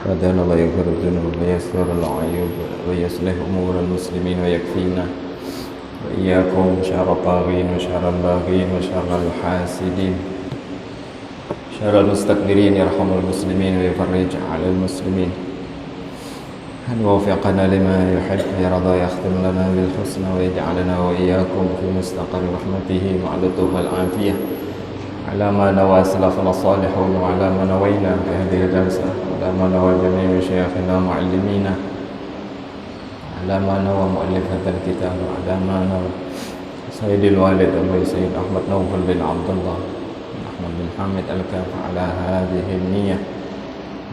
ودان الله يغفر الذنوب ويستر العيوب ويصلح أمور المسلمين ويكفينا وإياكم شر الطاغين وشر الباغين وشر الحاسدين شر المستكبرين يرحم المسلمين ويفرج على المسلمين أن يوفقنا لما يحب ويرضى يختم لنا بالحسنى ويجعلنا وإياكم في مستقر رحمته مع لطف العافية على ما نوى سلفنا الصالحون وعلى ما نوينا في هذه الجلسة على ما نوى جميع شيخنا ومعلمينا على ما نوى مؤلف هذا الكتاب وعلى ما نوى سيد الوالد أبي سيد أحمد نوفل بن عبد الله أحمد بن حامد الكاف على هذه النية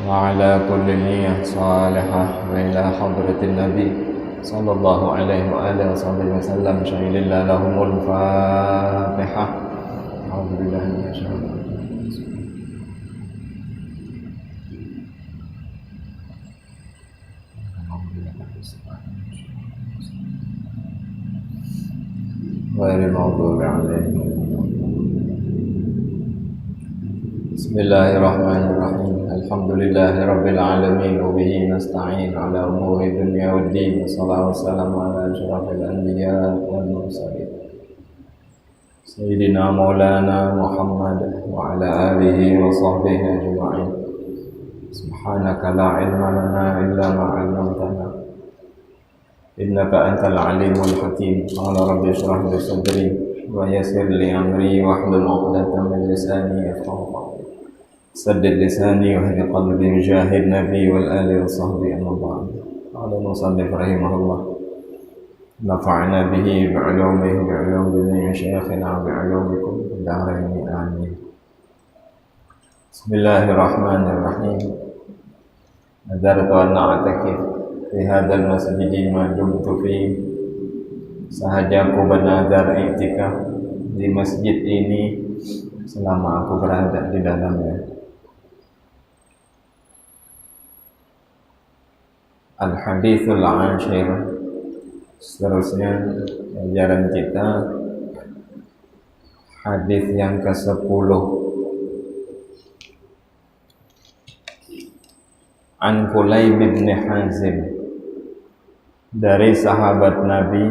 وعلى كل نية صالحة وإلى حضرة النبي صلى الله عليه وآله وصحبه وسلم شهد الله لهم الفاتحة. أعوذ بالله من الشيطان غير المغضوب عليهم. بسم الله الرحمن الرحيم. الحمد لله رب العالمين وبه نستعين على أمور الدنيا والدين والصلاة والسلام على أشرف الأنبياء والمرسلين سيدنا مولانا محمد وعلى آله وصحبه أجمعين. سبحانك لا علم لنا إلا ما علمتنا إنك أنت العليم الحكيم. قال رب اشرح لي صدري ويسر لي أمري واحلل عقدة من لساني يفقهوا قولي سدد لساني واهد قلبي وجاهد النبي والآل وصحبه أما بعد. قال المصنف رحمه الله نفعنا به بعلومه بعلوم جميع شيخنا بعلومكم في الدارين آمين. بسم الله الرحمن الرحيم. نذرت أن أعتكف في هذا المسجد ما دمت فيه. Sahaja aku bernazar iktikaf di masjid ini selama aku berada di dalamnya. Al-Hadithul Ashir. Seterusnya ajaran kita hadis yang ke-10. An Kulayb bin Hazim, dari sahabat Nabi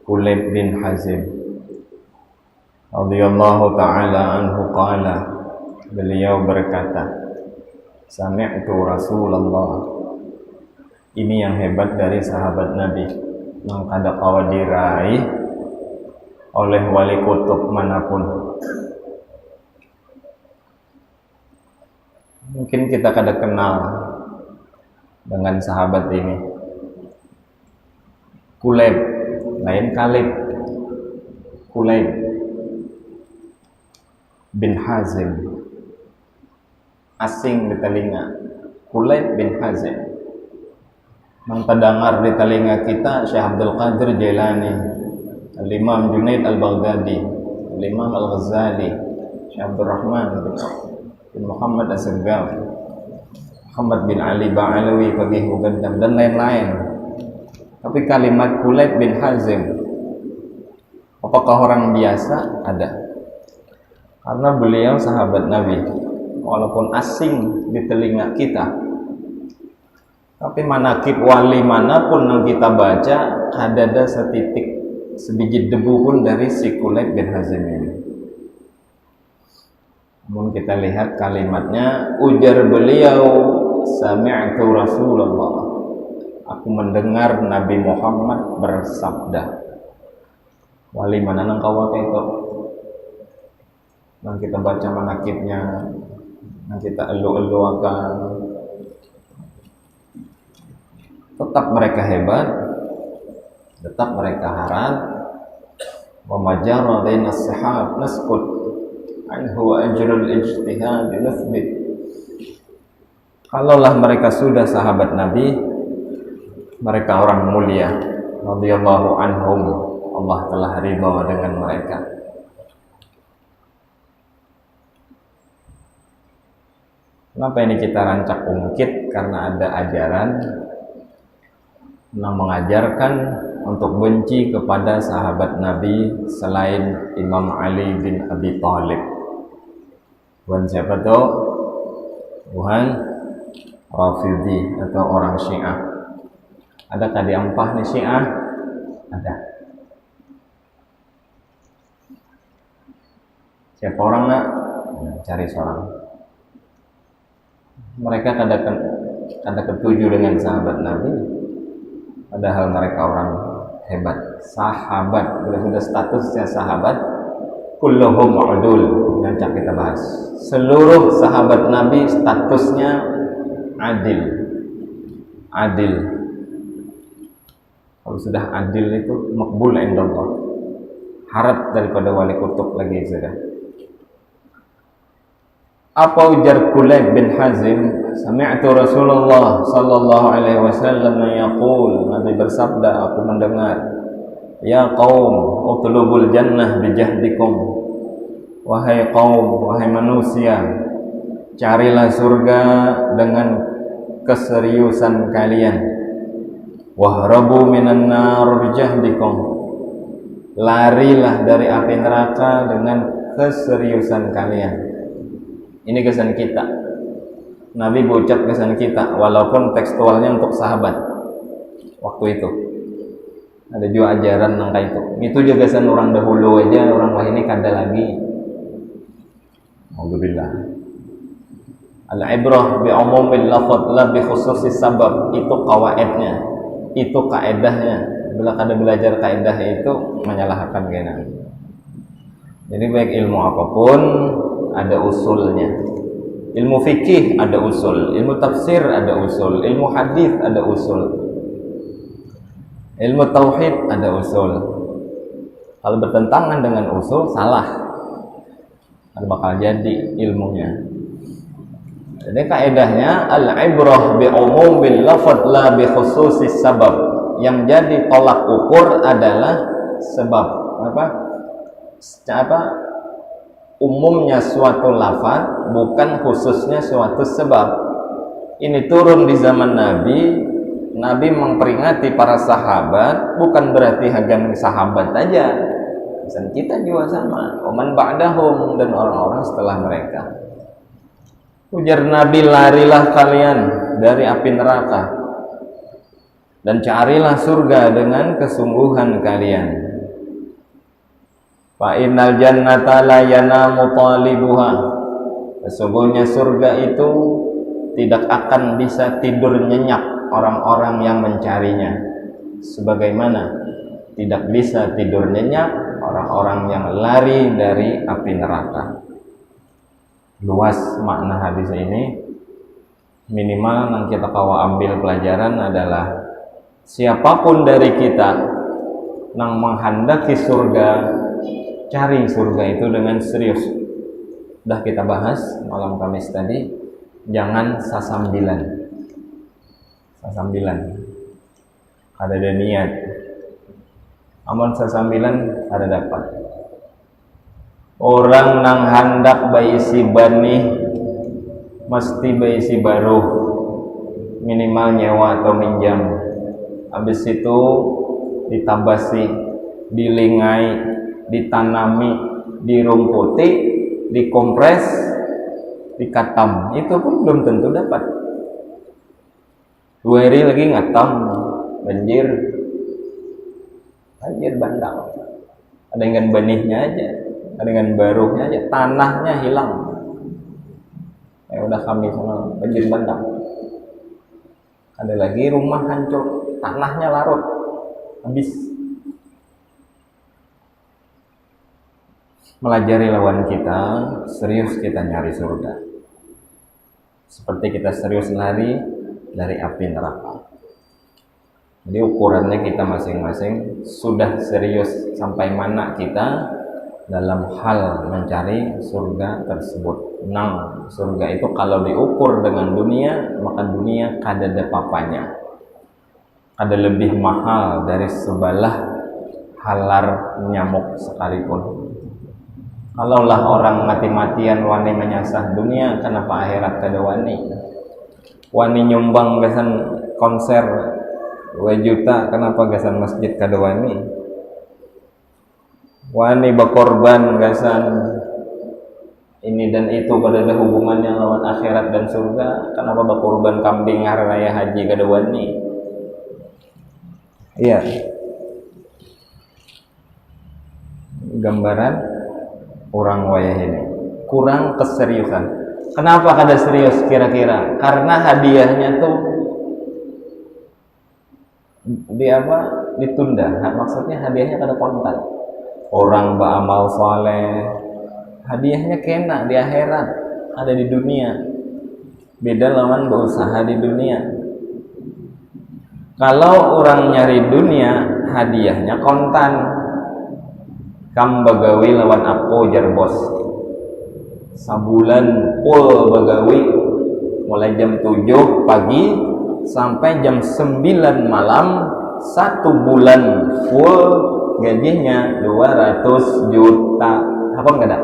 Kulayb bin Hazim radhiyallahu ta'ala anhu qala, beliau berkata, sami'tu Rasulullah. Ini yang hebat dari sahabat Nabi, yang kada kawa diraih oleh wali kutub manapun. Mungkin kita kada kenal dengan sahabat ini. Kulayb, lain Kalib. Kulayb bin Hazim, asing di telinga. Kulayb bin Hazim yang terdengar di telinga kita Syekh Abdul Qadir Jailani, Al-Imam Junaid Al-Baghdadi, Al-Imam Al-Ghazali, Syekh Abdul Rahman bin Muhammad As-Saggaf, Muhammad bin Ali Ba'alawi, Faqih Muqaddam, dan lain-lain. Tapi kalimat Kulayb bin Hazim, apakah orang biasa? Ada. Karena beliau sahabat Nabi, walaupun asing di telinga kita, tapi manakib wali manapun yang kita baca, ada setitik sebiji debu pun dari si Kulayb bin Hazim ini. Namun kita lihat kalimatnya, ujar beliau, sami'tu Rasulullah, aku mendengar Nabi Muhammad bersabda. Wali mana nang kawat itu? Nang kita baca manakibnya, nang kita elu-elu akan. Tetap mereka hebat, tetap mereka haram. Wa majara baina as-sahab naskut anhu wa ajrul ijtihad nathbit. Kalaulah mereka sudah sahabat Nabi, mereka orang mulia, radhiyallahu anhum, Allah telah ridha dengan mereka. Kenapa ini kita rancak ungkit? Karena ada ajaran yang mengajarkan untuk benci kepada sahabat Nabi selain Imam Ali bin Abi Thalib. Tuhan siapa tuh? Tuhan Rafidhi atau orang Syiah. Adakah di Ampah nih Syiah? Ada. Siapa orang nak? Cari seorang. Mereka kada ketuju dengan sahabat Nabi, padahal mereka orang hebat. Sahabat, bila sudah statusnya sahabat, kulluhum udul. Yang kita bahas, seluruh sahabat Nabi statusnya adil. Kalau sudah adil itu makbul indallah, harap daripada wali kutub lagi sudah. Apa ujar Kulayb bin Hazim, sami'tu Rasulullah sallallahu alaihi wasallam yaqul, Nabi bersabda, aku mendengar, ya qaum utlubul jannah bijahdikum, wahai qaum, wahai manusia, carilah surga dengan keseriusan kalian, wahrabu minan nar bijahdikum, larilah dari api neraka dengan keseriusan kalian. Ini kesan kita. Nabi berucap kesan kita, walaupun tekstualnya untuk sahabat waktu itu. Ada juga ajaran nangka itu. Itu juga kesan orang dahulu aja, orang lain ini kada lagi. Alhamdulillah. Al-ibrah bi umumil lafadz la bi khususis sabab. Itu qawaidnya, itu kaedahnya. Bila kada belajar kaedah itu menyalahkan kena. Jadi baik ilmu apapun ada usulnya. Ilmu fikih ada usul, ilmu tafsir ada usul, ilmu hadis ada usul, ilmu tauhid ada usul. Kalau bertentangan dengan usul, salah, ada bakal jadi ilmunya. Jadi kaedahnya al-ibrah bi umumil lafadz la bi khususis sabab. Yang jadi tolak ukur adalah sebab umumnya suatu lafaz, bukan khususnya suatu sebab. Ini turun di zaman Nabi. Nabi memperingati para sahabat, bukan berarti hanya sahabat saja. Dan kita juga sama, oman ba'dahum, dan orang-orang setelah mereka. Ujar Nabi, larilah kalian dari api neraka dan carilah surga dengan kesungguhan kalian. Fa innal jannata la yanamu talibuha. Sesungguhnya surga itu tidak akan bisa tidur nyenyak orang-orang yang mencarinya, sebagaimana tidak bisa tidur nyenyak orang-orang yang lari dari api neraka. Luas makna hadis ini. Minimal yang kita kawa ambil pelajaran adalah siapapun dari kita yang menghendaki surga, cari surga itu dengan serius. Sudah kita bahas malam Kamis tadi, jangan sasambilan. Ada niat. Amun sasambilan ada dapat. Orang nang hendak baisi bani mesti baisi baru, minimal nyewa atau minjam. Habis itu ditabasi, dilingai, ditanami, dirumputi, dikompres, dikatam. Itu pun belum tentu dapat. 2 hari lagi ngatam, banjir bandang. Ada dengan benihnya aja, ada dengan baruhnya aja, tanahnya hilang. Ya udah kami sama banjir bandang. Ada lagi rumah hancur, tanahnya larut, habis. Melajari lawan kita, serius kita nyari surga, seperti kita serius lari dari api neraka. Jadi ukurannya kita masing-masing sudah serius sampai mana kita dalam hal mencari surga tersebut. Nah, surga itu kalau diukur dengan dunia, maka dunia kada ada papanya, kada lebih mahal dari sebalah halar nyamuk sekalipun. Kalaulah orang mati-matian wani menyasah dunia, kenapa akhirat kada wani? Wani nyumbang gasan konser 2 juta, kenapa gasan masjid kada wani? Wani berkorban gasan ini dan itu pada ada hubungannya lawan akhirat dan surga, kenapa berkorban kambing hari raya haji kadawan nih? Iya. Gambaran orang wayah ini kurang keseriusan. Kenapa kada serius kira-kira? Karena hadiahnya tuh ditunda. Maksudnya hadiahnya kada kontan. Orang beramal soleh, hadiahnya kena di akhirat, ada di dunia. Beda lawan berusaha di dunia. Kalau orang nyari dunia, hadiahnya kontan. Kam bagawi lawan apo jar bos. Sabulan full bagawi, mulai jam 7 pagi sampai jam 9 malam, 1 bulan full, gajinya 200 juta. Apa enggak ada?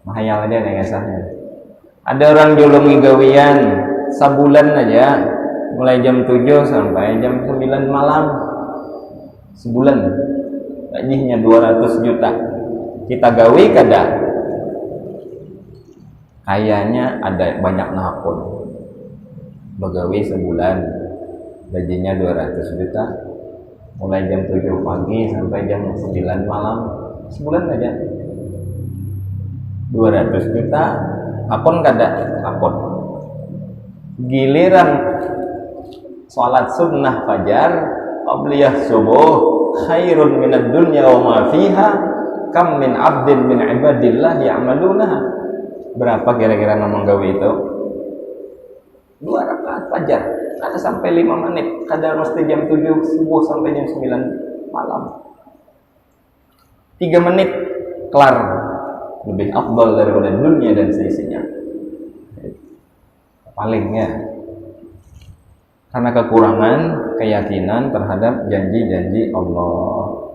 Mahayal aja nih ngesahnya. Ada orang julungi gawian sebulan aja, mulai jam 7 sampai jam 9 malam, sebulan gajinya 200 juta. Kita gawi kada? Kayaknya ada banyak nakon. Begawi sebulan gajinya 200 juta, mulai jam 7 pagi sampai jam 9 malam, sebulan aja 200 juta. Akon kada? Akon. Giliran sholat sunnah fajar qabliyah subuh khairun minad dunya wa ma fiha, kam min abdin min ibadillah ya'malunaha. Berapa kira-kira ngomong gawe itu? 2 rakaat fajar, kada sampai 5 menit, kada mesti jam 7 subuh sampai jam 9 malam. 3 menit kelar, lebih afdal daripada dunia dan seisinya. Palingnya karena kekurangan keyakinan terhadap janji-janji Allah.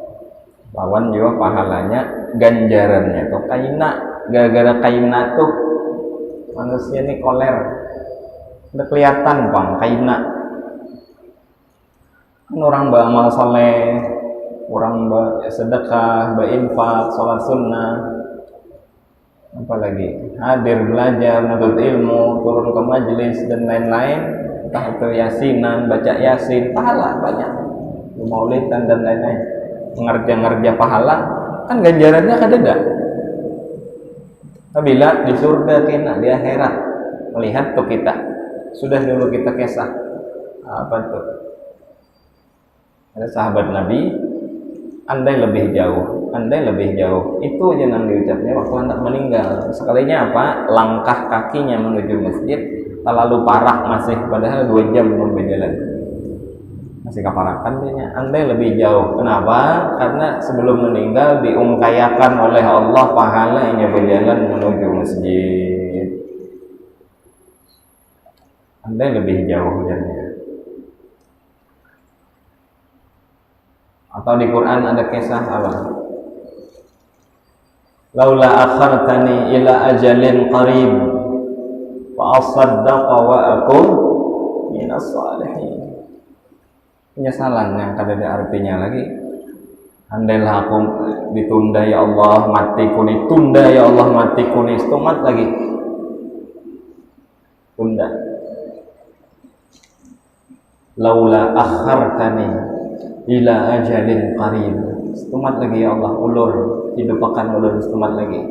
Lawan juga pahalanya, ganjarannya tuh kaina. Gara-gara kaina tuh manusia ini koler. Udah kelihatan bang kaina. Kan orang beramal soleh, orang sedekah, berinfak, sholat sunnah, apalagi hadir belajar, menuntut ilmu, turun ke majelis dan lain-lain, entah itu yasinan, baca yasin, pahala banyak, maulidan dan lain-lain, ngerja-ngerja pahala, kan ganjarannya kan ada. Apabila di surga kena, di akhirat melihat tuh kita, sudah dulu kita kisah apa tuh? Ada sahabat Nabi, andai lebih jauh, itu aja yang diucapnya waktu hendak meninggal. Sekalinya apa? Langkah kakinya menuju masjid terlalu parak masih, padahal 2 jam belum berjalan, masih keparakan dia. Andai lebih jauh. Kenapa? Karena sebelum meninggal diungkayakan oleh Allah pahalanya berjalan menuju masjid. Andai lebih jauh jadinya. Atau di Quran ada kisah apa? Laula akhartani ila ajalin qarib fa asaddaqa wa akun minas salihin. Penyesalan yang kada ada artinya lagi. Andailah aku ditunda ya Allah, matiku ditunda ya Allah, matiku ni stomat lagi. Tunda. Laula akhartani ila ajalin qarib. Stomat lagi ya Allah, ulur hidupakan ulur stomat lagi.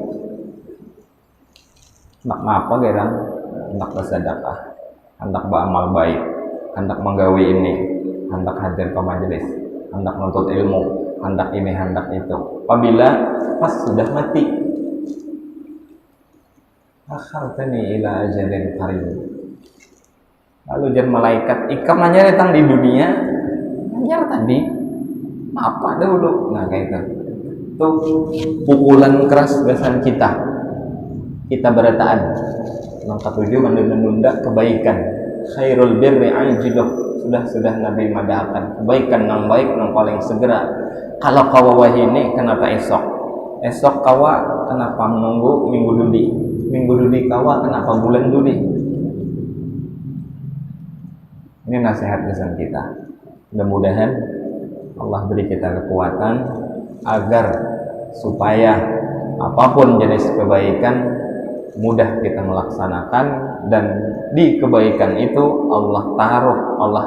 Nak apa gerang? Hendak bersedekah, hendak beramal baik, hendak menggawe ini, hendak hadir ke majelis, hendak menuntut ilmu, hendak ini, hendak itu. Apabila pas sudah mati, akhartani ila ajalin qarib. Lalu jan malaikat ikam aja datang di dunia, hanya tadi apa dulu. Nah kayak itu. Tuh pukulan keras besan kita berataan. Langkah 7 menunda kebaikan. Khairul birri ajiluh. Sudah Nabi madahkan kebaikan yang baik yang paling segera. Kalau kawa wahini kenapa esok kawa kenapa menunggu minggu dudi kawa kenapa bulan dudi. Ini nasihat pesan kita. Mudah-mudahan Allah beri kita kekuatan agar supaya apapun jenis kebaikan mudah kita melaksanakan, dan di kebaikan itu Allah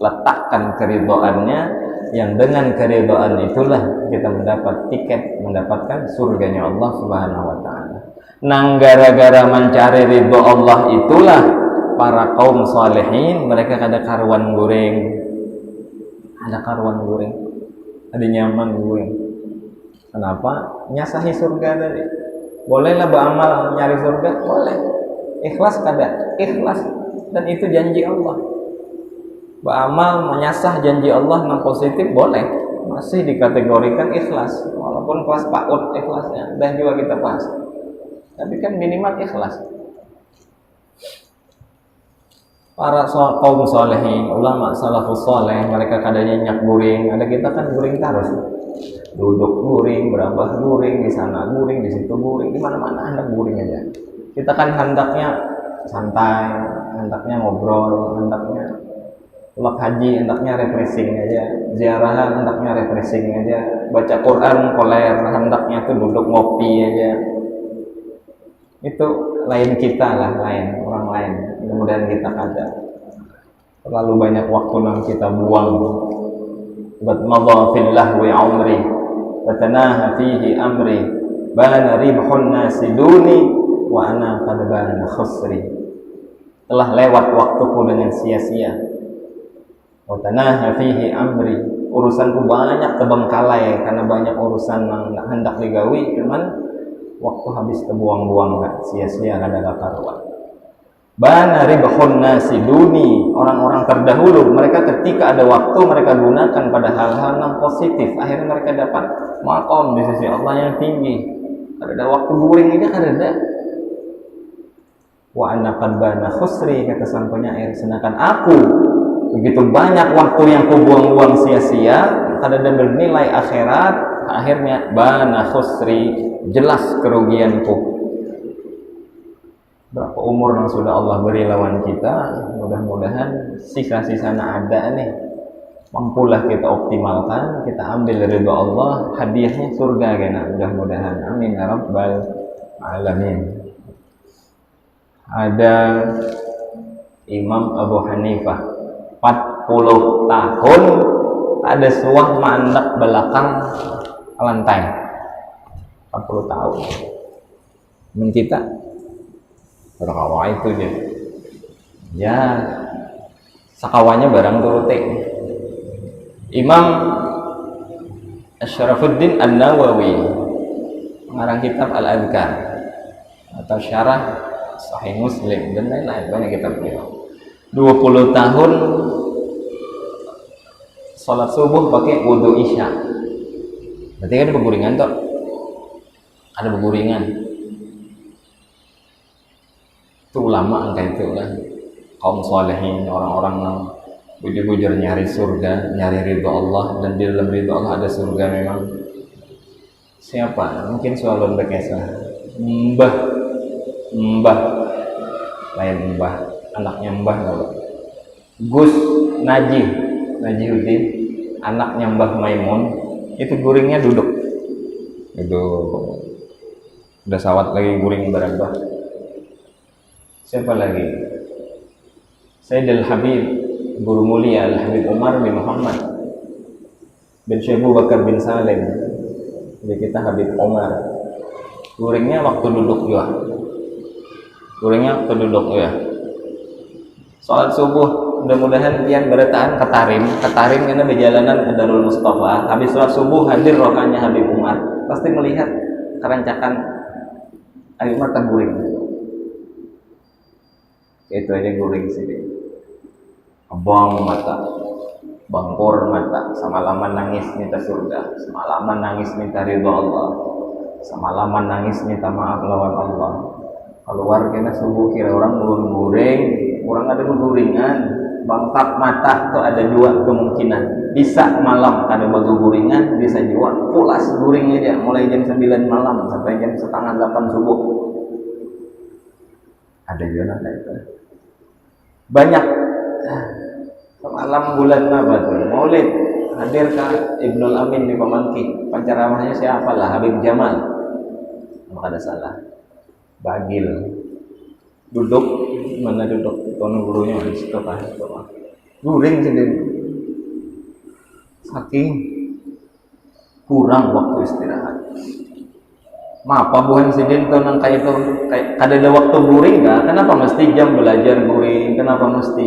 letakkan keridhaannya, yang dengan keridhaan itulah kita mendapat tiket mendapatkan surganya Allah Subhanahu wa taala. Nang gara-gara mencari ridho Allah itulah para kaum salihin mereka ada karuan goreng, ada nyaman goreng. Kenapa? Nyasahi surga tadi. Bolehlah beramal nyari surga, boleh. Ikhlas kada? Ikhlas, dan itu janji Allah. Beramal menyasah janji Allah yang positif boleh, masih dikategorikan ikhlas, walaupun kelas PAUD ikhlasnya, dan juga kita bahas. Tapi kan minimal ikhlas. Para kaum solehin, ulama salafus soleh, mereka kadang nyak guring, ada kita kan guring terus, duduk guring, berambah guring, di sana guring, di situ guring, di mana-mana hendak guring aja. Kita kan hendaknya santai, hendaknya ngobrol, hendaknya pulang haji, hendaknya refreshing aja, ziarah hendaknya refreshing aja, baca Quran koler, hendaknya tuh duduk ngopi aja. Itu lain kita lah, lain orang lain. Kemudian kita kada terlalu banyak waktu yang kita buang. Buat madha fil lahwi umri wa tanaha fihi amri bana ribhun nasi duni wa ana qad bana khusri. Telah lewat waktuku dengan sia-sia. Wa tanaha fihi amri, urusanku banyak terbengkalai karena banyak urusan yang hendak digawi, cuman waktu habis terbuang-buang, gak sia-sia, kada karuan. Bana ribhun nasi duni, orang-orang terdahulu mereka ketika ada waktu mereka gunakan pada hal-hal yang positif, akhirnya mereka dapat maqam di sisi Allah yang tinggi. Ada waktu guring ini kada ada. Wa anna qad bana khusri, kata sang penyair, sedangkan aku begitu banyak waktu yang kubuang-buang sia-sia, kada ada bernilai akhirat, akhirnya bana khusri, jelas kerugianku. Berapa umur yang sudah Allah beri lawan kita, mudah-mudahan sisa-sisanya ada nih, mampulah kita optimalkan, kita ambil ridha Allah, hadiahnya surga kena, mudah-mudahan, amin ya rabbal alamin. Ada Imam Abu Hanifah 40 tahun ada suah mandak belakang lantai, 40 tahun. Kita berkawa itu dia. Ya, sakawannya barang turute. Imam Asyrafuddin An-Nawawi mengarang kitab Al-Adhkar atau syarah Sahih Muslim dan lain-lain, banyak kitab beliau. 20 tahun sholat subuh pakai wudu isya. Berarti kan ada beguringan toh? Ada beguringan. Itu ulama angka itu lah. Kaum solehin, orang-orang yang bujur-bujur nyari surga, nyari ridho Allah, dan di dalam ridho Allah ada surga memang. Siapa? Mungkin soalun bekesah. Mbah, lain mbah, anaknya mbah kalau Gus Najihuddin, anaknya Mbah Maimun, itu guringnya duduk. Itu udah sawat lagi guring berambah. Siapa lagi? Sayyidul Habib, guru mulia Al-Habib Umar bin Muhammad bin Syekh Abu Bakar bin Salim. Jadi kita Habib Umar. Guringnya waktu duduk juga. Guringnya waktu duduk ya. Salat subuh, mudah-mudahan pian bertahan ke Tarim karena perjalanan ke Darul Mustafa. Habis salat subuh hadir rokannya Habib Umar. Pasti melihat kerancakan Habib Umar terguring. Itu aja guring sini. Abang mata, bangkor mata, semalaman nangis minta surga, semalaman nangis minta ridho Allah, semalaman nangis minta maaf lawan Allah. Keluar kena subuh kira orang guring, orang ada guringan, bangkak mata tuh ada dua kemungkinan. Bisa malam ada bagu guringan, bisa juga pulas guring aja mulai jam 9 malam sampai jam setengah 8 subuh. Ada juga ada itu. Banyak. Semalam bulan apa tuh? Maulid hadir ke Ibnul Amin di Pemangki. Penceramahnya siapa lah? Habib Jamal. maka ada salah. Bagil. Duduk, mana duduk? Tono gurunya di situ kan. Guring sendiri. Saking kurang waktu istirahat. Mapa buhan sidin tuh nang kayak itu kayak ada waktu guring nggak? Kenapa mesti jam belajar guring? Kenapa mesti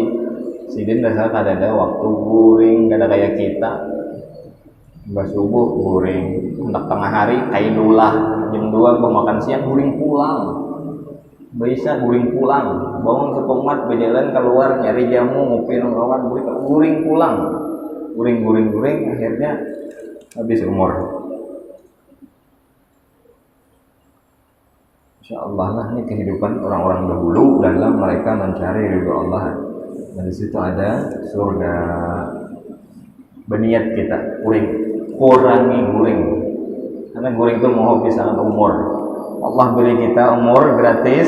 sidin dasar ada waktu guring? Gak ada kayak kita. Mbak subuh guring, hendak tengah hari kailulah jam 2 mau makan siang guring pulang. Bisa guring pulang, bangun sepemat berjalan keluar nyari jamu ngopi nongkrongan guring pulang. Guring akhirnya habis umur. Insya Allah lah ini kehidupan orang-orang dahulu dalam mereka mencari ridho Allah. Dan di situ ada surga. Berniat kita kurangi guring. Karena guring itu mau bisa umur. Allah beri kita umur gratis,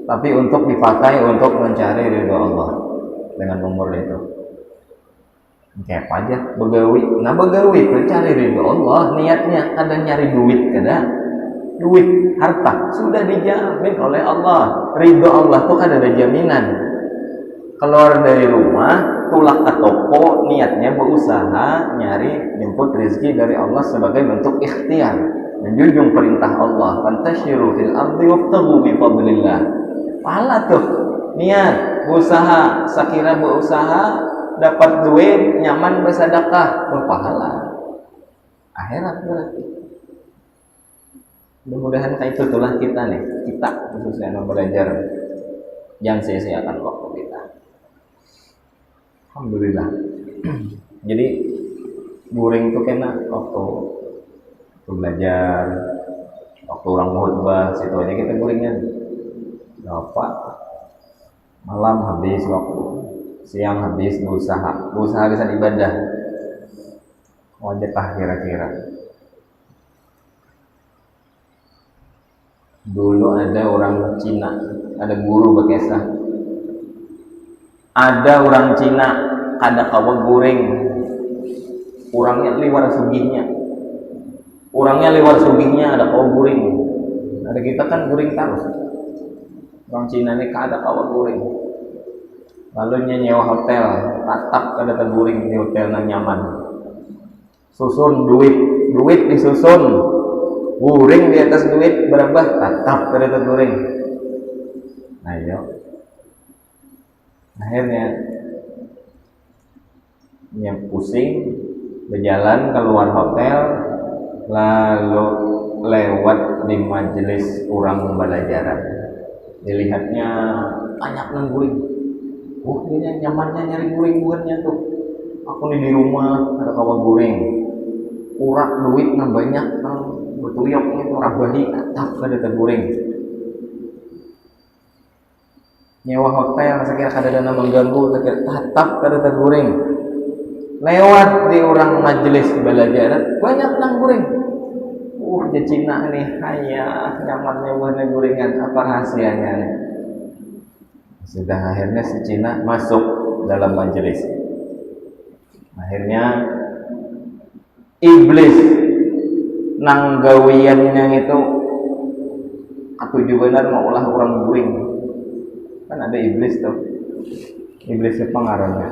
tapi untuk dipakai untuk mencari ridho Allah dengan umur itu. Kayak apa aja begawi. Nah begawi mencari ridho Allah, niatnya ada nyari duit kada. Duit, harta sudah dijamin oleh Allah. Ridho Allah tuh kan ada jaminan. Keluar dari rumah, tulak ke toko, niatnya berusaha nyari jemput rezeki dari Allah sebagai bentuk ikhtiar, menjunjung perintah Allah. Fantashiru fil ardi wabtaghu min fadlillah. Pahala tuh niat, berusaha, sekira berusaha dapat duit, nyaman bersedekah, berpahala. Akhirat berarti. Mudah-mudahan kayak itulah kita nih, kita khususnya yang belajar jangan sia-siakan waktu kita. Alhamdulillah. Jadi guring itu kena waktu belajar, waktu orang khutbah, situ aja kita guringnya. Apa? Malam habis waktu, siang habis berusaha bisa ibadah. Wajah kira-kira. Dulu ada orang Cina, ada guru bekesah. Ada orang Cina, ada kawan guring. Orangnya liwar sugihnya. Ada kawan guring. Ada kita kan guring terus. Orang Cina ini ada kawan guring. Lalu nyewa hotel, tatap ada terguring di hotel yang nyaman. Susun duit disusun. Guring di atas duit berapa? Tatap kada terguring. Nah, yo. Akhirnya pusing berjalan keluar hotel, lalu lewat di majelis orang pembelajaran. Dilihatnya banyak nang guring. Dia nyamannya nyari guring bukannya tuh. Aku nih di rumah ada kawan guring. Urak duit nang banyak nang betuyok itu rabahi atap kada terguring. Nyewa hotel sekira kada dana mengganggu, sekira tatap kada terguring. Lewat di orang majelis belajar banyak nang guring. Di Cina nih hanya nyamannya warna guringan, apa rahasianya nih? Sudah akhirnya si Cina masuk dalam majelis. Akhirnya iblis nanggawiannya itu ketujuh benar mau ulah orang guring. Kan ada iblis tuh, iblis itu pengaruhnya.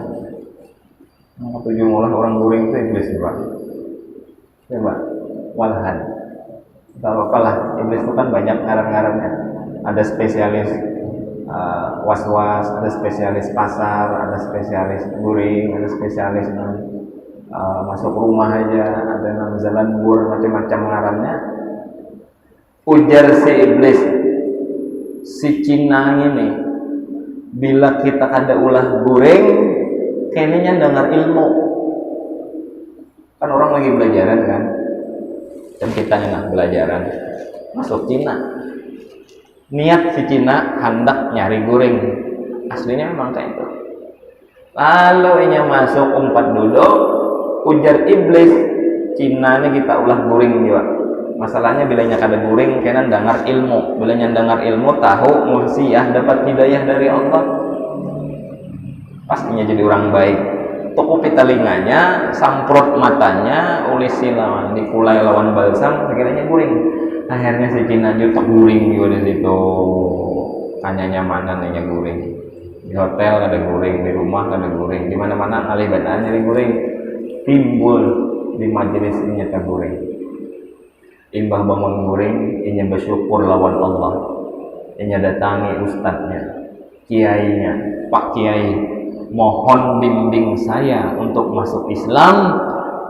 Ketujuh mau ulah orang guring itu iblis coba walahan kalau kalah iblis itu kan banyak ngarang-ngarangnya. Ada spesialis was-was, ada spesialis pasar, ada spesialis guring, ada spesialis masuk rumah aja, ada nang jalan bur, macam-macam ngarannya. Ujar si iblis, si Cina ini, bila kita ada ulah guring, kayaknya dengar ilmu. Kan orang lagi belajaran kan, dan kita yang belajaran masuk Cina. Niat si Cina hendak nyari guring, aslinya memang kayak itu. Lalu ini masuk umpat dulu. Ujar iblis, Cina ini kita ulah guring juga. Masalahnya bilanya kada guring kena dengar ilmu. Bilanya dengar ilmu tahu mursiah dapat hidayah dari Allah. Pastinya jadi orang baik. Tukupi telinganya, samprot matanya, ulisi lawan dikulai lawan balsam, akhirnya guring. Akhirnya si Cinanjur guring juga di situ, hanya nyamanan hanya guring. Di hotel ada guring, di rumah ada guring, di mana-mana alih badan nyari guring. Timbul di majelis ini nyata guring. Imbah bangun guring, inya bersyukur lawan Allah. Inya datangi ustadznya, kiainya, Pak Kiai, mohon bimbing saya untuk masuk Islam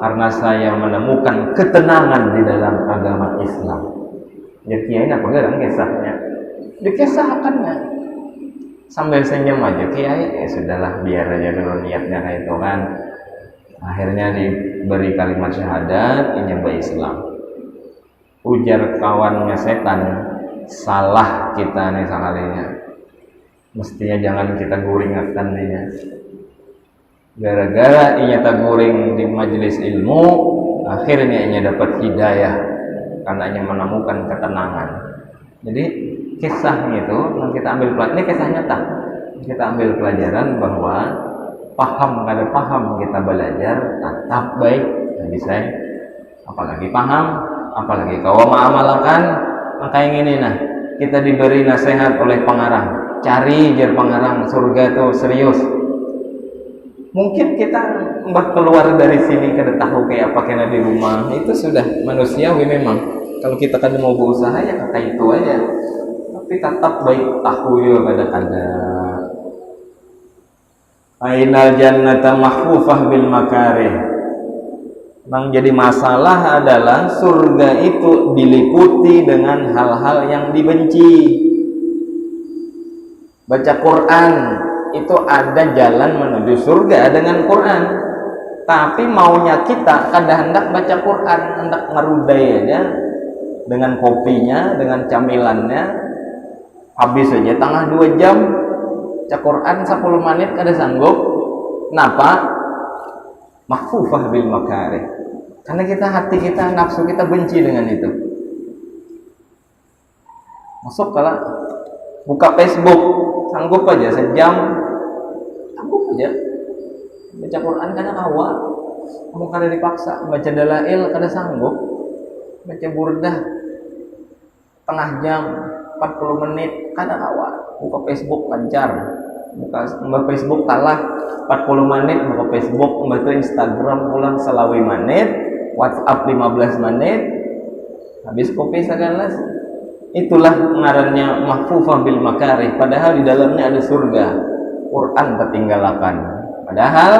karena saya menemukan ketenangan di dalam agama Islam. Ya kiai apa enggak kisahnya? Dikisahkannya sambil senyum aja kiai, sudahlah biar aja dulu niatnya kayak itu kan. Akhirnya diberi kalimat syahadat, ini Islam. Ujar kawannya setan, salah kita nih sekalinya. Mestinya jangan kita guringkan dia. Gara-gara inya guring di majelis ilmu, akhirnya inya dapat hidayah karena inya menemukan ketenangan. Jadi kisahnya itu yang kita ambil pelajaran, ini kisah nyata. Kita ambil pelajaran bahwa paham kada paham kita belajar tetap baik. Nah, bisa apalagi paham, apalagi kau mengamalkan, maka yang ini nah kita diberi nasihat oleh pengarang, cari jar pengarang surga tuh serius. Mungkin kita mbak keluar dari sini kada tahu kayak apa kena di rumah, itu sudah manusiawi memang. Kalau kita kan mau berusaha ya kata itu aja, tapi tetap baik tahu ya kadang-kadang. Ainal jannata mahfufah bil makarih. Yang jadi masalah adalah surga itu diliputi dengan hal-hal yang dibenci. Baca Quran itu ada jalan menuju surga dengan Quran. Tapi maunya kita kadang hendak baca Quran, hendak ngerudai aja dengan kopinya, dengan camilannya. Habis aja tengah 2 jam baca Quran 10 menit kada sanggup. Kenapa? Mahfufah bil makarih. Karena hati kita, nafsu kita benci dengan itu. Masuk kalau buka Facebook, sanggup aja sejam, sanggup aja. Baca Quran kada awal, kamu kada dipaksa. Baca dalail kada sanggup. Baca burdah tengah jam, 40 menit kada awal. Buka Facebook lancar. Buka Facebook kalah 40 menit, buka Facebook, membantu Instagram pulang selawi menit, WhatsApp 15 menit, habis kopi segelas. Itulah ngarannya mahfufah bil makarih. Padahal di dalamnya ada surga. Quran tertinggalakan. Padahal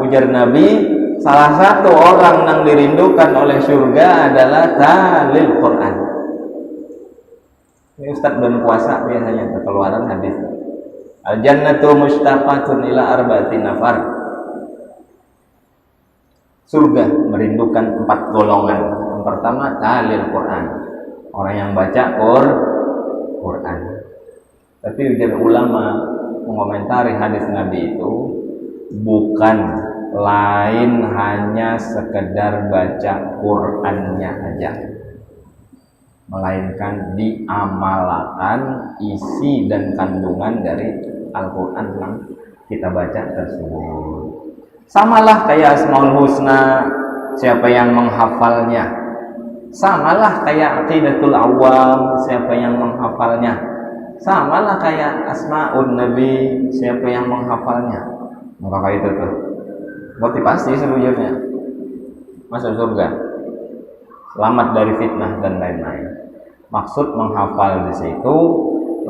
ujar Nabi, salah satu orang yang dirindukan oleh surga adalah talil Quran. Ini Ustadz dan puasa biasanya keluaran hadis. Al jannatu mustaqatun ila arba'ati nafar. Surga merindukan 4 golongan. Yang pertama talil Quran, orang yang baca Quran. Tapi ujar ulama mengomentari hadis Nabi itu bukan lain hanya sekedar baca Qurannya aja, melainkan diamalkan isi dan kandungan dari Al-Quran yang kita baca tersebut. Samalah kayak Asmaul Husna, siapa yang menghafalnya. Samalah kayak Aqidatul Awam, siapa yang menghafalnya. Samalah kayak Asmaul Nabi, siapa yang menghafalnya. Maka itu tuh motivasi sebujurnya masuk surga, selamat dari fitnah dan lain-lain. Maksud menghafal di situ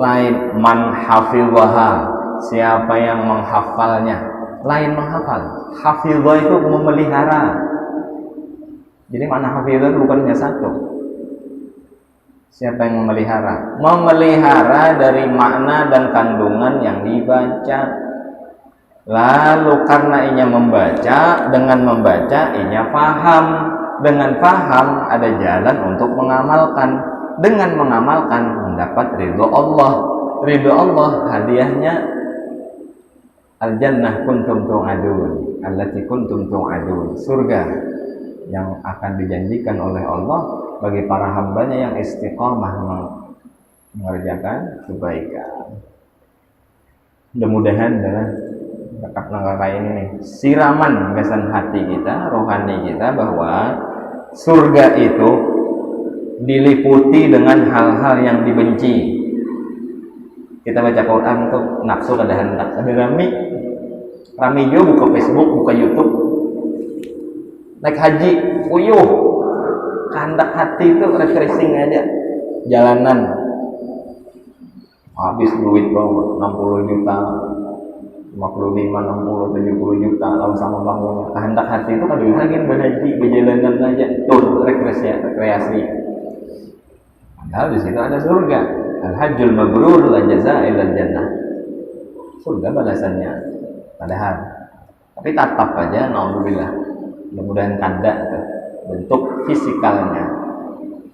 lain man hafizhaha, siapa yang menghafalnya, lain menghafal. Hafizah itu memelihara. Jadi mana hafizah itu bukan hanya satu. Siapa yang memelihara? Memelihara dari makna dan kandungan yang dibaca. Lalu karena inya membaca, dengan membaca inya paham. Dengan paham ada jalan untuk mengamalkan. Dengan mengamalkan mendapat ridho Allah. Ridho Allah hadiahnya al-jannah kuntum tu'adun, allati kuntum tu'adun, surga yang akan dijanjikan oleh Allah bagi para hambanya yang istiqamah mengerjakan kebaikan. Mudah-mudahan dengan dekat langkah ini nih, siraman gasan hati kita, rohani kita bahwa surga itu diliputi dengan hal-hal yang dibenci. Kita baca Quran tuh nafsu kada hendak, ada rame jo buka Facebook, buka YouTube. Naik haji, uyuh, kehendak hati itu refreshing aja. Jalanan habis duit banget 60 juta, 55, 60, 70 juta lalu sama bangunnya. Kehendak hati itu kan lagi berhaji, berjalanan aja, tuh rekreasi. Padahal di situ ada surga. Al-hajjul mabrur la jazaa illa jannah. Surga balasannya. Padahal tapi tatap aja, naudzubillah. Mudah-mudahan kada tuh bentuk fisikalnya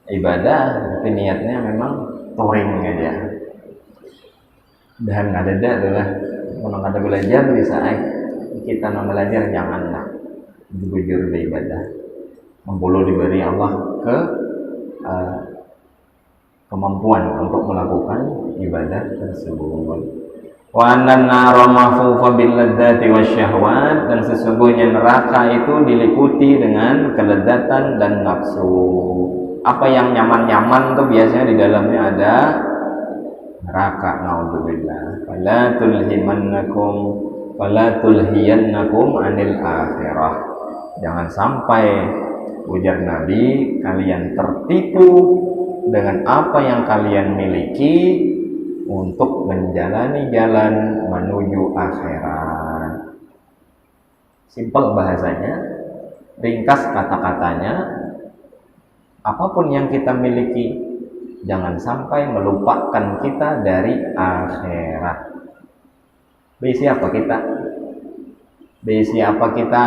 ibadah, tapi niatnya memang touring aja. Dan ada adalah kalau ada belajar bisa kita belajar janganlah bujur beribadah. Membulu diberi Allah kemampuan untuk melakukan ibadah tersebut. Wa annan nara mafufa bil ladzati wasyahwat, dan sesungguhnya neraka itu diliputi dengan kelezatan dan nafsu. Apa yang nyaman-nyaman tuh biasanya di dalamnya ada neraka, naudzubillah. Fala tulhiyannakum anil akhirah. Jangan sampai, ujar Nabi, kalian tertipu dengan apa yang kalian miliki untuk menjalani jalan menuju akhirat. Simpel bahasanya, ringkas kata-katanya, apapun yang kita miliki jangan sampai melupakan kita dari akhirat. Beisi apa kita? Beisi apa kita?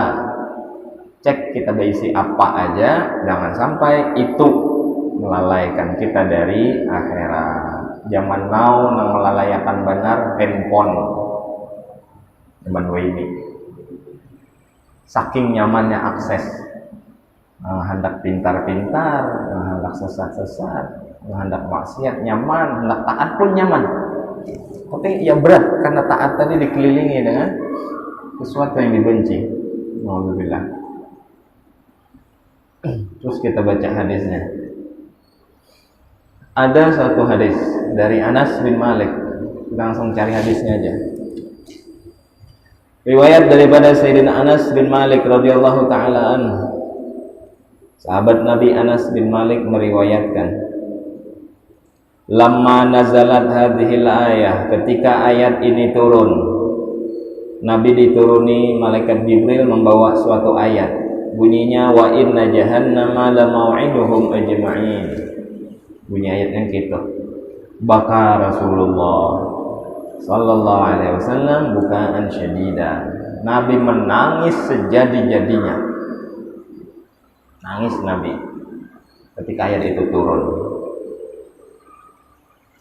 Cek kita beisi apa aja, jangan sampai itu melalaikan kita dari akhirat. Zaman now nang melalayakan benar handphone. Zaman ini saking nyamannya akses, hendak pintar-pintar, hendak sesat-sesat, hendak maksiat nyaman, hendak taat pun nyaman. Tapi ya berat karena taat tadi dikelilingi dengan sesuatu yang dibenci. Alhamdulillah. Terus kita baca hadisnya. Ada satu hadis dari Anas bin Malik. Kita langsung cari hadisnya aja. Riwayat daripada Sayyidina Anas bin Malik radhiyallahu taala anhu. Sahabat Nabi Anas bin Malik meriwayatkan, lamma nazalat hadhil ayah, ketika ayat ini turun, Nabi dituruni malaikat Jibril membawa suatu ayat. Bunyinya wa inna jahannama la mau'iduhum ajma'in. Bunyi ayatnya gitu. Baka Rasulullah sallallahu alaihi wasallam bukaan syadida. Nabi menangis sejadi-jadinya. Nangis Nabi ketika ayat itu turun.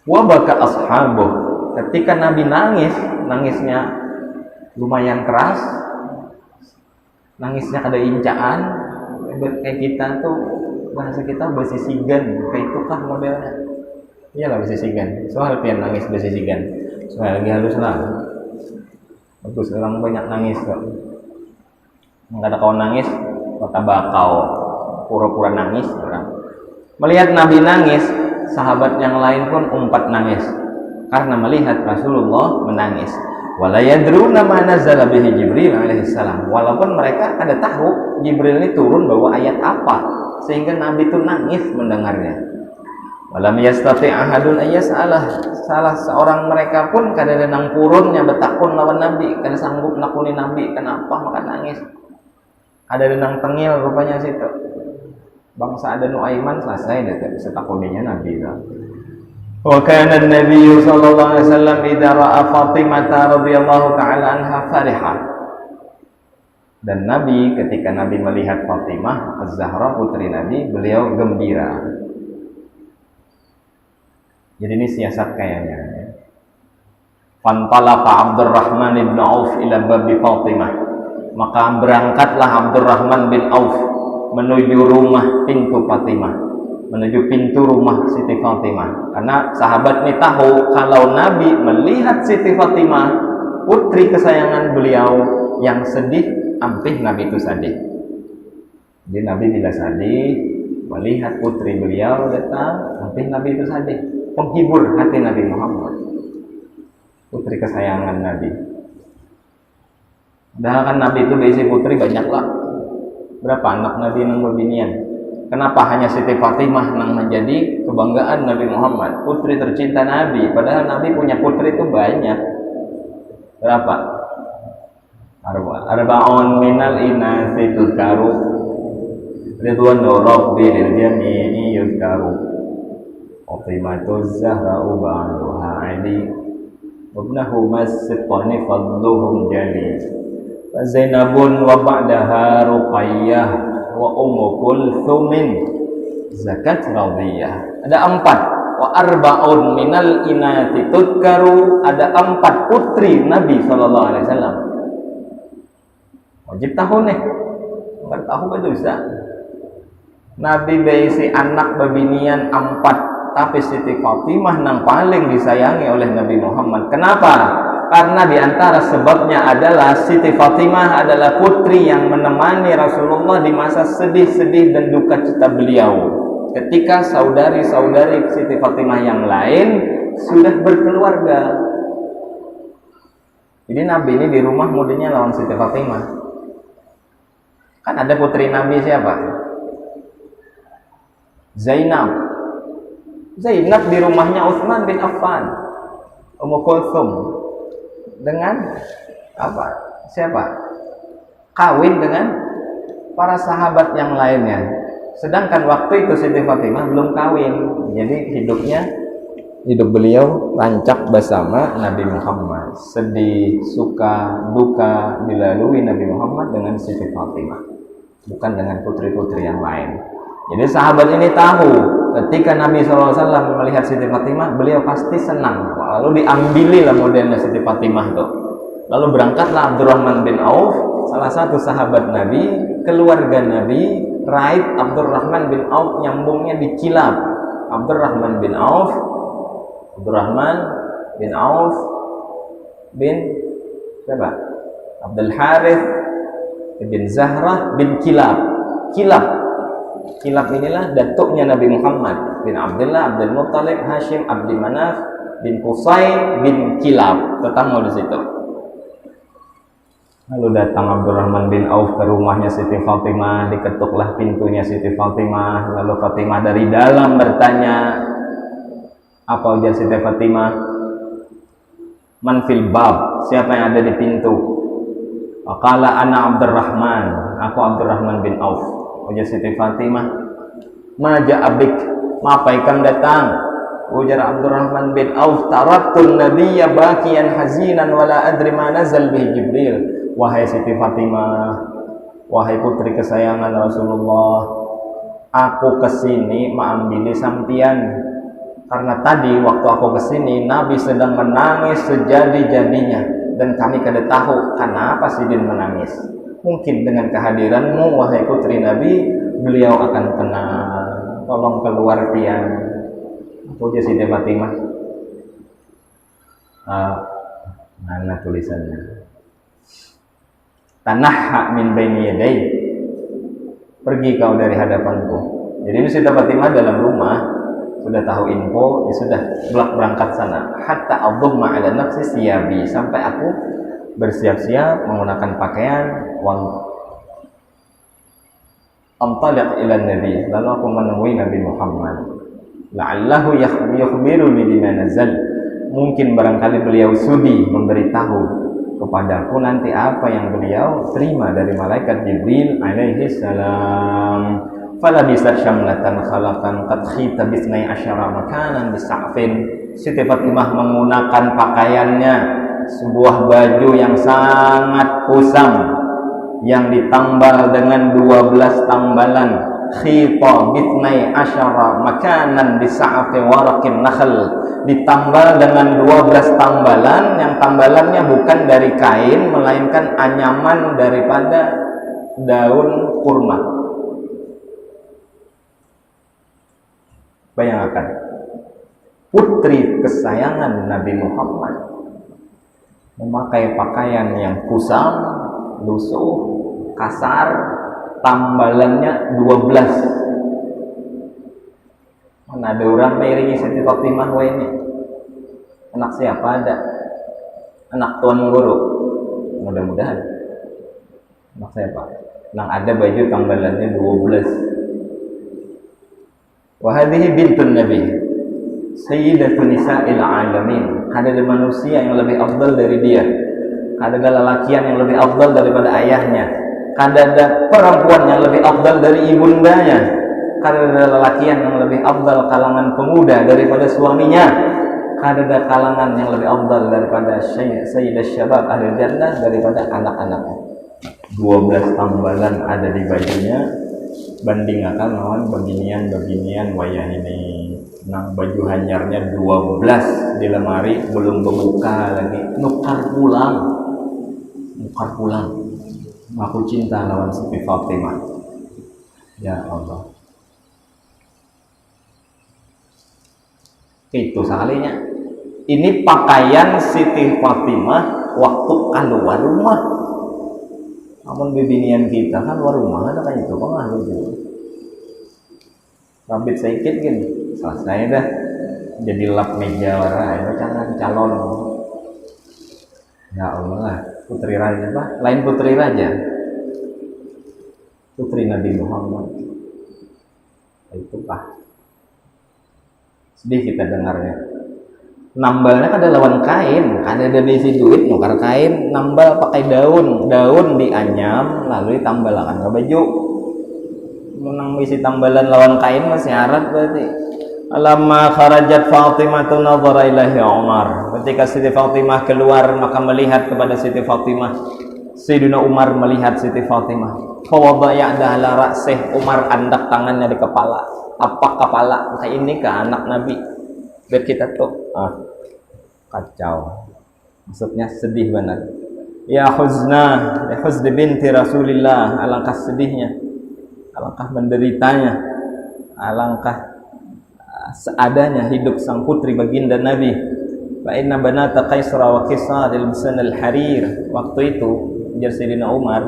Wa baka ashabuh. Ketika Nabi nangis, nangisnya lumayan keras. Nangisnya ada incaan. Kayak kita tuh, bahasa kita bersisigan, kayak itu kah modelnya? Iyalah bersisigan. Soal pian nangis bersisigan. Soal lagi halus lah. Bagus, orang banyak nangis kok. Enggak ada kawan nangis, kota bakau, pura-pura nangis orang. Melihat Nabi nangis, sahabat yang lain pun umpat nangis karena melihat Rasulullah menangis. Wala yadruna ma nazala bihi Jibril alaihi salam. Walaupun mereka ada tahu Jibril ini turun bawa ayat apa, sehingga Nabi itu nangis mendengarnya. Walam yastati ahadun ayyasalah. Salah seorang mereka pun kada nang purunnya betakun lawan Nabi, kada sanggup nakuni Nabi, kenapa maka nangis. Ada nang tengil rupanya situ. Bangsa ada Nuaiman selesai dah bisa takuninya Nabi lah. Wa kana an-nabiy sallallahu alaihi wasallam idza ra'a Fatimah radhiyallahu ta'ala anha farihah. Dan Nabi ketika Nabi melihat Fatimah Az-Zahra putri Nabi, beliau gembira. Jadi ini siasat kayaknya. Fantalaqa Abdurrahman bin Auf ila babi Fatimah. Maka berangkatlah Abdurrahman bin Auf menuju rumah pintu Fatimah, menuju pintu rumah Siti Fatimah. Karena sahabat ini tahu kalau Nabi melihat Siti Fatimah, putri kesayangan beliau yang sedih, ampih Nabi itu sedih. Jadi Nabi bila sedih, melihat putri beliau datang, tapi Nabi itu sedih, penghibur hati Nabi Muhammad, putri kesayangan Nabi. Padahal kan Nabi itu berisi putri banyak lah. Berapa anak Nabi yang berbinian? Kenapa hanya Siti Fatimah yang menjadi kebanggaan Nabi Muhammad, putri tercinta Nabi? Padahal Nabi punya putri itu banyak. Berapa? Arba'un minal inasi tuzkaru ridwanu rabbi lil jami'i yuzkaru Fatimatu Zahra'u ba'duha Ali wabnahu masitani fadluhum jali Zainabun wa ba'daha Ruqayyah wa Ummu Kulthumin zakat radiyah. Ada 4. Wa arba'un minal inati tuzkaru, ada 4 putri Nabi sallallahu alaihi wasallam. Wajib tahu nih, nggak tahu kan dosa. Nabi berisi anak bebinian 4, tapi Siti Fatimah yang paling disayangi oleh Nabi Muhammad. Kenapa? Karena diantara sebabnya adalah Siti Fatimah adalah putri yang menemani Rasulullah di masa sedih-sedih dan duka cita beliau. Ketika saudari-saudari Siti Fatimah yang lain sudah berkeluarga. Jadi Nabi ini di rumah mudanya lawan Siti Fatimah. Kan ada putri Nabi siapa? Zainab. Zainab di rumahnya Utsman bin Affan. Ummu Kulthum dengan apa? Siapa? Kawin dengan para sahabat yang lainnya. Sedangkan waktu itu Siti Fatimah belum kawin. Jadi hidup beliau rancak bersama Nabi Muhammad. Sedih, suka, duka dilalui Nabi Muhammad dengan Siti Fatimah, bukan dengan putri-putri yang lain. Jadi sahabat ini tahu ketika Nabi SAW melihat Siti Fatimah, beliau pasti senang. Lalu diambililah modelnya Siti Fatimah itu. Lalu berangkatlah Abdurrahman bin Auf, salah satu sahabat Nabi, keluarga Nabi, raid Abdurrahman bin Auf, nyambungnya di Kilab. Abdurrahman bin Auf bin siapa? Abdul Harith bin Zahrah bin Kilab. Kilab inilah datuknya Nabi Muhammad bin Abdullah, Abdul Muttalib, Hashim, Abdi Manaf bin Qusay bin Kilab, tetangga di situ. Lalu datang Abdurrahman bin Auf ke rumahnya Siti Fatimah, diketuklah pintunya Siti Fatimah. Lalu Fatimah dari dalam bertanya, apa ujar Siti Fatimah? Man fil bab, siapa yang ada di pintu? Qala ana Abdurrahman, aku Abdurrahman bin Auf. Ujar Siti Fatimah, maja abik, apa ikam datang? Ujar Abdurrahman bin Auf, taraktun nabiyya bakiyan hazinan wala adri ma nazal bihi Jibril. Wahai Siti Fatimah, wahai putri kesayangan Rasulullah, aku kesini mengambil sampian karena tadi waktu aku kesini Nabi sedang menangis sejadi-jadinya, dan kami kada tahu kenapa Sidin menangis. Mungkin dengan kehadiranmu wahai putri Nabi, beliau akan tenang. Tolong keluar pian. Aku jadi Siti Fatimah. Mana tulisannya? Tanahha min baini yaday. Pergi kau dari hadapanku. Jadi ini Siti Fatimah dalam rumah sudah tahu info, ya sudah berangkat sana. Hatta adhumma ala nafsi siyabi, sampai aku bersiap-siap menggunakan pakaian antaliq ila Nabi, lalu aku menemui Nabi Muhammad. La'allahu yukhbiruni bima nazal, mungkin barangkali beliau sudi memberitahu kepadaku nanti apa yang beliau terima dari malaikat Jibril alaihi salam. Fala bisa syamlatan khalaqan qad khita bisnai asyara makanan bisa'fin. Siti Fatimah menggunakan pakaiannya sebuah baju yang sangat kusam yang ditambal dengan 12 tambalan. Khita bisnai asyara makanan bisa'fi waraqin nakhl, ditambal dengan 12 tambalan yang tambalannya bukan dari kain melainkan anyaman daripada daun kurma. Bayangkan, putri kesayangan Nabi Muhammad memakai pakaian yang kusam, lusuh, kasar, tambalannya 12. Mana ada orang mengiringi Siti Fatimah ini. Anak siapa ada? Anak tuan guru. Mudah-mudahan. Anak siapa? Nang ada baju tambalannya 12. Wa hadhihi bintun Nabi. Sayyidatun nisa'il alamin. Ada manusia yang lebih afdal dari dia. Ada lelakian yang lebih afdal daripada ayahnya. Ada perempuan yang lebih afdal dari ibundanya. Ada lelakian yang lebih afdal kalangan pemuda daripada suaminya. Ada kalangan yang lebih afdal daripada sayyidah syabab ahli jannah daripada anak-anaknya. 12 tambalan ada di bajunya. Bandingkan lawan beginian wayah ini. Nang baju hanyarnya 12 di lemari belum berbuka lagi. Nukar pulang. Aku cinta lawan Siti Fatimah. Ya Allah. Itu sekalinya. Ini pakaian Siti Fatimah waktu keluar rumah. Namun bibinian kita kan luar rumah ada kayak itu kok gitu. Rambut sedikit gini, selesai dah. Jadi lap meja warna, itu jangan calon. Ya Allah, putri raja apa? Lain putri raja. Putri Nabi Muhammad. Itu Pak. Sedih kita dengarnya. Nambalnya kan ada lawan kain, ada isi duit nukar kain, nambal pakai daun dianyam lalu ditambalkan ke baju. Menang isi tambalan lawan kain masih syarat berarti. Alamma kharajat Fatimah nadhara ilahi Umar. Ketika Siti Fatimah keluar maka melihat kepada Siti Fatimah. Sayyidina Umar melihat Siti Fatimah. Fa wada'a yadahu ala ra'sih. Umar andak tangannya di kepala. Apa kepala? Maka ini ke anak Nabi. Biar kita tuh kacau. Maksudnya sedih benar. Ya huzni binti Rasulillah. Alangkah sedihnya, alangkah menderitanya, alangkah seadanya hidup sang putri baginda Nabi. Fa inna banata Qaisra wa Kisra yalbisna al-harir. Waktu itu Sayyidina Umar,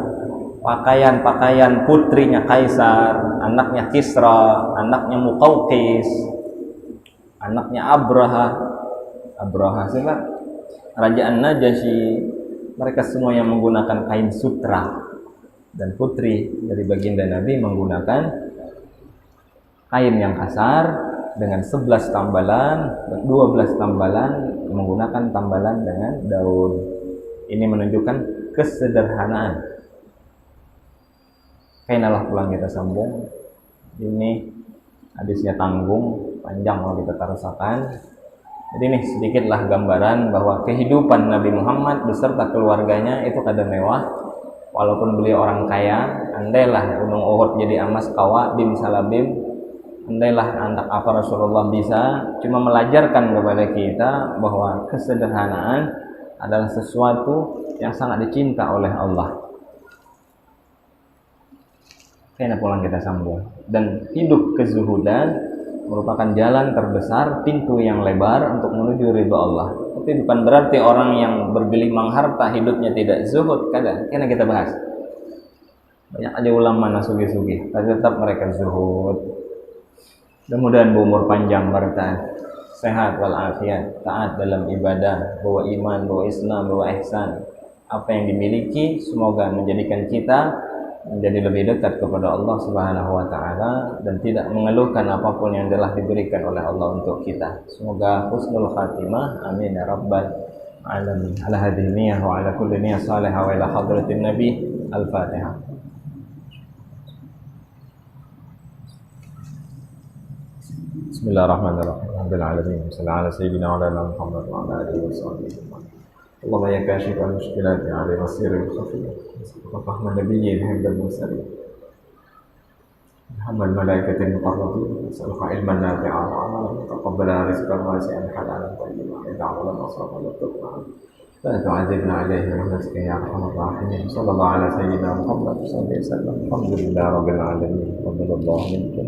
pakaian putrinya Kaisar, anaknya Kisra, anaknya Muqawqis, anaknya Abraha siapa? Kerajaan Najasyi. Mereka semua yang menggunakan kain sutra, dan putri dari baginda Nabi menggunakan kain yang kasar dengan 11 tambalan, 12 tambalan menggunakan tambalan dengan daun. Ini menunjukkan kesederhanaan. Kainalah pulang kita sambung. Ini hadisnya tanggung, panjang kalau kita rasakan. Jadi ini sedikitlah gambaran bahwa kehidupan Nabi Muhammad beserta keluarganya itu kada mewah. Walaupun beliau orang kaya, andailah Gunung Uhud jadi emas kawa bim salabim, andailah anak apa Rasulullah bisa cuma melajarkan kepada kita bahwa kesederhanaan adalah sesuatu yang sangat dicinta oleh Allah. Kayaknya pulang kita sambung. Dan hidup kezuhudan merupakan jalan terbesar, pintu yang lebar untuk menuju ridha Allah. Tapi bukan berarti orang yang bergelimang harta hidupnya tidak zuhud. Kadang kita bahas. Banyak aja ulama nasugi-sugi, tapi tetap mereka zuhud. Mudah-mudahan berumur panjang, bertahan, sehat walafiat, taat dalam ibadah, bawa iman, bawa Islam, bawa ihsan. Apa yang dimiliki semoga menjadikan kita menjadi lebih dekat kepada Allah Subhanahu wa taala dan tidak mengeluhkan apapun yang telah diberikan oleh Allah untuk kita. Semoga husnul khatimah. Amin ya rabbal alamin. Ala hadhihi niyyah wa ala kulli niyyah salihah wa ila hadratin nabi. Al-Fatihah. Bismillahirrahmanirrahim. Rabbil alamin. Sallallahu ala sayyidina wa ala Muhammad wa ala alihi wa sahbihi. اللهم يا كاشف المشكلات على بصير الخفي وفهم النبيين عند المرسلين هم الملائكة المقربين نسألك علما نافعا وعملا متقبلا رزقا واسعا حلالا طيبا يدعو لنا صرفا للتقوى لا تعذبنا عليه برحمتك يا ارحم الراحمين صلى الله على سيدنا محمد صلى الله عليه وسلم الحمد لله رب العالمين وصلى الله منكم